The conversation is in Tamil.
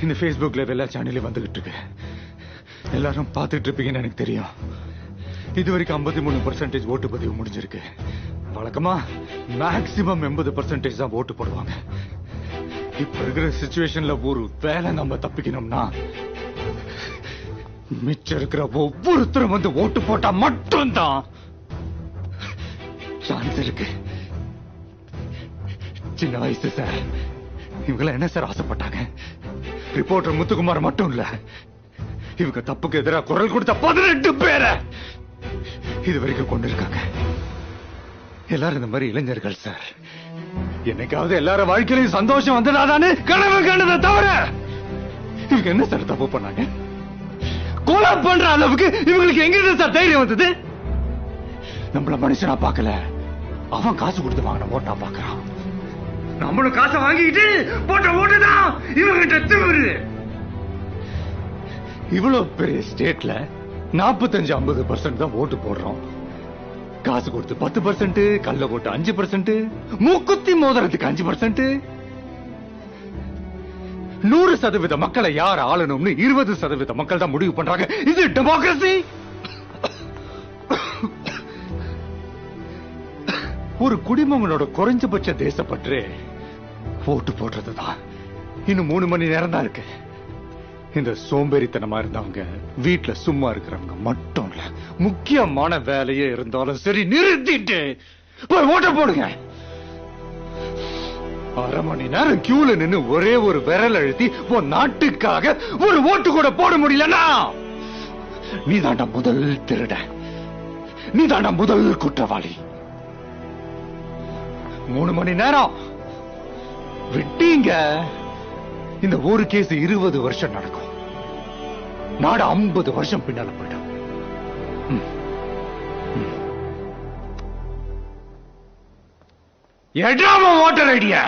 இந்த Facebookல எல்லா சேனலையும் வந்துகிட்டு இருக்கு. எல்லாரும் பார்த்துட்டு இருப்பீங்கன்னு எனக்கு தெரியும். இதுவரைக்கும் 53% ஓட்டு பதிவு முடிஞ்சிருக்கு. வழக்கமா மேக்சிமம் 80% தான் ஓட்டு போடுவாங்க. இப்ப இருக்கிற சிச்சுவேஷன்ல ஒரு வேலை நம்ம தப்பிக்கணும்னா மிச்சம் இருக்கிற ஒவ்வொருத்தரும் வந்து ஓட்டு போட்டா மட்டும்தான் சான்ஸ் இருக்கு. சின்ன வயசு சார், இவங்க என்ன சார் ஆசைப்பட்டாங்க? ரிப்போர்ட்டர் முத்துக்குமார் மட்டும் இல்ல, இவங்க தப்புக்கு எதிராக குரல் கொடுத்த 18 பேரை இது வரைக்கும் கொண்டு இருக்காங்க. எல்லாரும் இந்த மாதிரி இளைஞர்கள் சார். என்னைக்காவது எல்லாரும் வாழ்க்கையிலும் சந்தோஷம் வந்ததாதானே கனவு கண்டதை தவிர இவங்க என்ன சார் தப்பு பண்ணாங்க? கொலை பண்ற அளவுக்கு இவங்களுக்கு எங்க சார் தைரியம் வந்தது? நம்மள மனுஷனா பார்க்கல, அவன் காசு கொடுத்து வாங்கின ஓட்டா பாக்குறான். நம்மளும் காசை வாங்கிட்டு போட்ட ஓட்டுதான் இவங்கிட்ட திமிரு. இவ்வளவு பெரிய ஸ்டேட்ல 45-50% தான் ஓட்டு போடுறோம். காசு கொடுத்து 10%, கள்ள போட்டு 5%, மூக்குத்தி மோதிரத்துக்கு 5%. 100% மக்களை யார் ஆளணும்னு 20% மக்கள் தான் முடிவு பண்றாங்க. இது டெமோக்ரசி? ஒரு குடிமகனோட குறைஞ்சபட்ச தேசப்பற்று ஓட்டு போடுறதுதான். இன்னும் 3 மணி நேரம் தான் இருக்கு. இந்த சோம்பேறித்தனமா இருந்தவங்க, வீட்டுல சும்மா இருக்கிறவங்க மட்டும் இல்ல, முக்கியமான வேலையே இருந்தாலும் சரி நிறுத்திட்டு போய் ஓட்ட போடுங்க. 1/2 மணி நேரம் கியூல நின்னு ஒரே ஒரு விரல் அழுத்தி உன் நாட்டுக்காக ஒரு ஓட்டு கூட போட முடியலன்னா நீ தாண்டா முதல் திருட, நீ தாண்டா முதல் குற்றவாளி. 3 மணி நேரம் விட்டீங்க, இந்த ஒரு கேஸ் 20 வருஷம் நடக்கும். நாடு 50 வருஷம் பின்னால போயிடும். எடாம ஓட்டர் ஐடியா